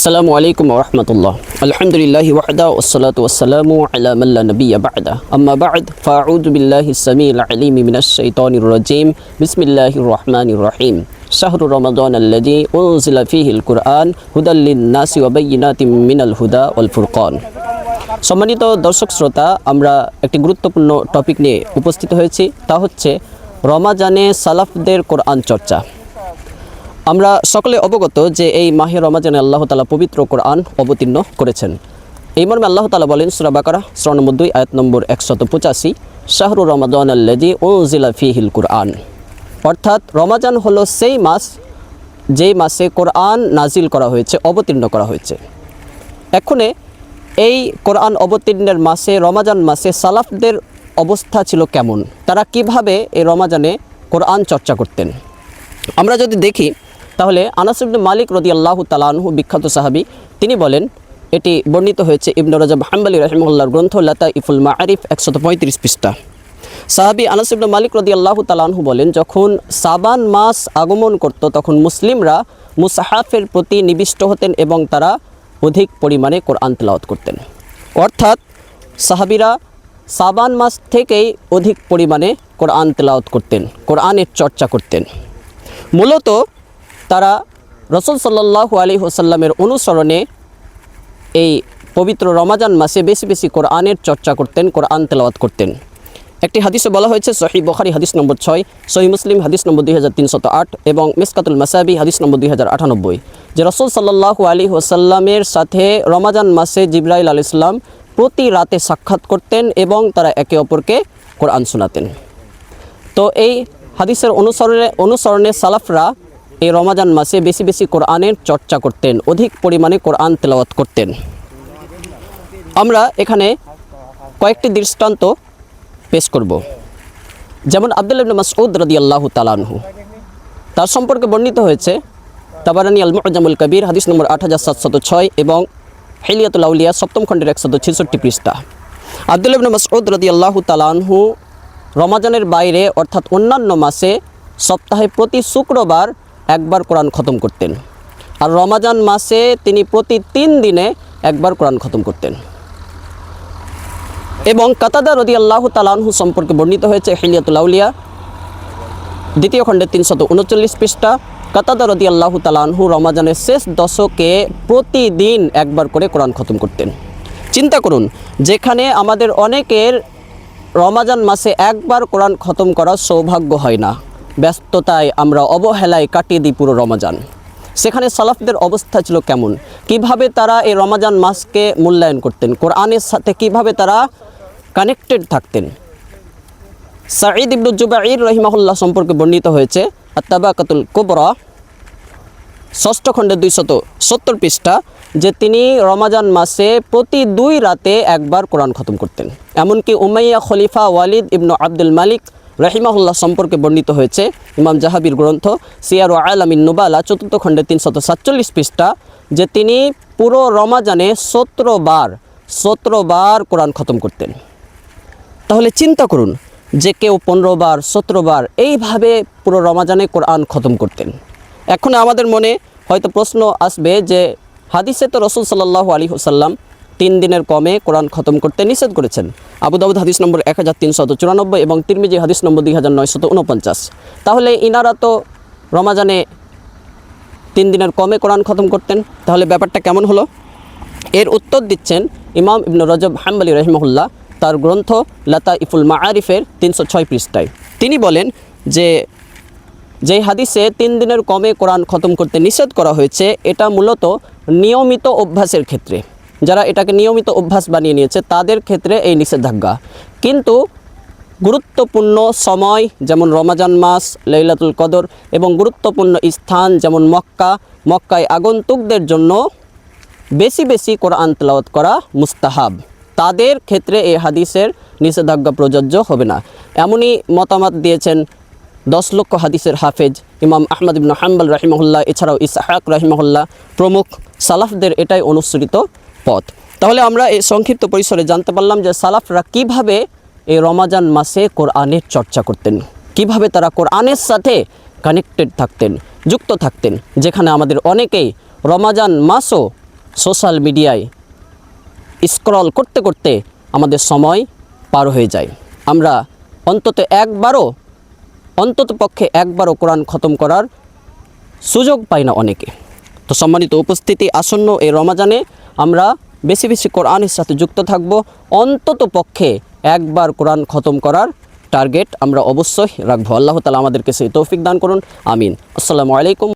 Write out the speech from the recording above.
আসসালামু আলাইকুম ওয়া রাহমাতুল্লাহ। আলহামদুলিল্লাহি ওয়াহদা ওয়াসসালাতু ওয়াসসালামু আলা মান লা নাবিয়্যা বা'দা। আম্মা বা'দ ফাআউযু বিল্লাহিস সামিইল আলিম মিনাশ শাইতানির রাজীম। বিসমিল্লাহির রহমানির রহিম। শাহরু রমাদানাল্লাযী উনজিলা ফীহিল কুরআন হুদাল লিন-নাসি ওয়া বায়্যিনাতিম মিনাল হুদা ওয়াল ফুরকান। সম্মানিত দর্শক শ্রোতা, আমরা একটি গুরুত্বপূর্ণ টপিক নিয়ে উপস্থিত হয়েছি, তা হচ্ছে রমাজানে সালাফদের কোরআন চর্চা। আমরা সকলে অবগত যে এই মাহে রমাজানে আল্লাহ তাআলা পবিত্র কোরআন অবতীর্ণ করেছেন। এই মর্মে আল্লাহ তাআলা বলেন সূরা বাকারা সূরা নম্বর 2 আয়াত নম্বর 185, শাহরু রমাদানাল্লাযী উনজিলা ফীহিল কুরআন। অর্থাৎ রমাজান হলো সেই মাস যেই মাসে কোরআন নাজিল করা হয়েছে, অবতীর্ণ করা হয়েছে। এখানে এই কোরআন অবতীর্ণের মাসে, রমাজান মাসে সালাফদের অবস্থা ছিল কেমন, তারা কিভাবে এই রমাজানে কোরআন চর্চা করতেন। আমরা যদি দেখি তাহলে আনাস ইবনে মালিক রাদিয়াল্লাহু তাআলা আনহু, বিখ্যাত সাহাবী, তিনি বলেন, এটি বর্ণিত হয়েছে ইবনে রাজাব হাম্বলী রাহিমাহুল্লাহর গ্রন্থ লাতাইফুল মাআরিফ 135 পৃষ্ঠা। সাহাবী আনাস ইবনে মালিক রাদিয়াল্লাহু তাআলা আনহু বলেন, যখন শাবান মাস আগমন করত তখন মুসলিমরা মুসাহাফের প্রতি নিবিষ্ট হতেন এবং তারা অধিক পরিমাণে কোরআন তেলাওয়াত করতেন। অর্থাৎ সাহাবীরা শাবান মাস থেকেই অধিক পরিমাণে কোরআন তেলাওয়াত করতেন, কোরআনের চর্চা করতেন। মূলত তারা রাসূল সাল্লাল্লাহু আলাইহি ওয়াসাল্লামের অনুসরণে এই পবিত্র রমাজান মাসে বেশি বেশি কোরআনের চর্চা করতেন, কোরআন তেলাওয়াত করতেন। একটি হাদিসে বলা হয়েছে, সহিহ বুখারী হাদিস নম্বর 6, সহিহ মুসলিম হাদিস নম্বর 2308 এবং মিসকাতুল মাসাবি হাদিস নম্বর 2098, যে রাসূল সাল্লাল্লাহু আলাইহি ওয়াসাল্লামের সাথে রমাজান মাসে জিবরাইল আলাইহিস সালাম প্রতি রাতে সাক্ষাৎ করতেন এবং তারা একে অপরকে কোরআন শোনাতেন। তো এই হাদিসের অনুসরণে সালাফরা এই রমাজান মাসে বেশি বেশি কোরআনের চর্চা করতেন, অধিক পরিমাণে কোরআন তেলাওয়াত করতেন। আমরা এখানে কয়েকটি দৃষ্টান্ত পেশ করব। যেমন আব্দুল্লাহ ইবনে মাসউদ রাদিয়াল্লাহু তাআলা আনহু, তার সম্পর্কে বর্ণিত হয়েছে তাবারানী আল মুআজামুল কবির হাদিস নম্বর 8706 এবং হিলিয়াতুল আউলিয়া 7ম খণ্ডের 166 পৃষ্ঠা। আব্দুল্লাহ ইবনে মাসউদ রাদিয়াল্লাহু তাআলা আনহু রমাজানের বাইরে অর্থাৎ অন্যান্য মাসে সপ্তাহে প্রতি শুক্রবার একবার কোরআন খতম করতেন, আর রমাজান মাসে তিনি প্রতি 3 দিনে একবার কোরআন খতম করতেন। এবং কাতাদা রাদিয়াল্লাহু তাআলা আনহু সম্পর্কে বর্ণিত হয়েছে হিলিয়াতুল আউলিয়া 2য় খণ্ডের 339 পৃষ্ঠা। কাতাদা রাদিয়াল্লাহু তাআলা আনহু রমাজানের শেষ দশকে প্রতিদিন একবার করে কোরআন খতম করতেন। চিন্তা করুন, যেখানে আমাদের অনেকের রমাজান মাসে একবার কোরআন খতম করার সৌভাগ্য হয় না, ব্যস্ততায় আমরা অবহেলায় কাটিয়ে দিই পুরো রমাজান, সেখানে সালাফদের অবস্থা ছিল কেমন, কিভাবে তারা এই রমাজান মাসকে মূল্যায়ন করতেন, কোরআনের সাথে কিভাবে তারা কানেক্টেড থাকতেন। সাঈদ ইবনে জুবাইর রাহিমাহুল্লাহ সম্পর্কে বর্ণিত হয়েছে আত-তাবাকাতুল কুবরা 6ষ্ঠ খণ্ডের 270 পৃষ্ঠা, যে তিনি রমাজান মাসে প্রতি 2 রাতে একবার কোরআন খতম করতেন। এমনকি উমাইয়া খলিফা ওয়ালিদ ইবনে আব্দুল মালিক রাহিমাহুল্লাহ সম্পর্কে বর্ণিত হয়েছে ইমাম জাহাবির গ্রন্থ সিয়ারু আলামিন নুবালা 4th খণ্ডের 347 পৃষ্ঠা, যে তিনি পুরো রমাজানে 17 বার কোরআন খতম করতেন। তাহলে চিন্তা করুন যে কেউ 15 বার 17 বার এইভাবে পুরো রমাজানে কোরআন খতম করতেন। এখন আমাদের মনে হয়তো প্রশ্ন আসবে যে হাদিসে তো রাসূল সাল্লাল্লাহু আলাইহি ওয়াসাল্লাম 3 দিনের কমে কোরআন খতম করতে নিষেধ করেছেন। আবু দাউদ হাদিস নম্বর 1394 এবং তিরমিজি হাদিস নম্বর 2949। তাহলে ইনারা তো রমাজানে 3 দিনের কমে কোরআন খতম করতেন, তাহলে ব্যাপারটা কেমন হলো? এর উত্তর দিচ্ছেন ইমাম ইবনে রাজাব হাম্বলী রাহিমাহুল্লাহ তার গ্রন্থ লাতাইফুল মাআরিফের 306 পৃষ্ঠায়। তিনি বলেন যে যেই হাদিসে 3 দিনের কমে কোরআন খতম করতে নিষেধ করা হয়েছে, এটা মূলত নিয়মিত অভ্যাসের ক্ষেত্রে, যারা এটাকে নিয়মিত অভ্যাস বানিয়ে নিয়েছে তাদের ক্ষেত্রে এই নিষেধাজ্ঞা। কিন্তু গুরুত্বপূর্ণ সময় যেমন রমাজান মাস, লাইলাতুল কদর এবং গুরুত্বপূর্ণ স্থান যেমন মক্কায় আগন্তুকদের জন্য বেশি বেশি কোরআন তেলাওয়াত করা মুস্তাহাব, তাদের ক্ষেত্রে এই হাদিসের নিষেধাজ্ঞা প্রযোজ্য হবে না। এমনই মতামত দিয়েছেন 10 লক্ষ হাদিসের হাফেজ ইমাম আহমদ ইবনে হাম্বল রাহিমাহুল্লাহ, এছাড়াও ইসহাক রাহিমাহুল্লাহ প্রমুখ সালাফদের এটাই অনুসৃত পথ। তাহলে আমরা এই সংক্ষিপ্ত পরিসরে জানতে পারলাম যে সালাফরা কিভাবে এই রমাজান মাসে কোরআনের চর্চা করতেন, কিভাবে তারা কোরআনের সাথে কানেক্টেড থাকতেন, যুক্ত থাকতেন, যেখানে আমাদের অনেকেই রমাজান মাসও সোশ্যাল মিডিয়ায় স্ক্রল করতে করতে আমাদের সময় পার হয়ে যায়। আমরা অন্ততপক্ষে একবারও কোরআন খতম করার সুযোগ পাই না অনেকে। তো সম্মানিত উপস্থিতি, আসন্ন এই রমাজানে আমরা বেশি বেশি কোরআনের সাথে যুক্ত থাকব। অন্ততপক্ষে একবার কোরআন খতম করার টার্গেট আমরা অবশ্যই রাখবো। আল্লাহ তাআলা আমাদেরকে সেই তৌফিক দান করুন। আমিন। আসসালামু আলাইকুম।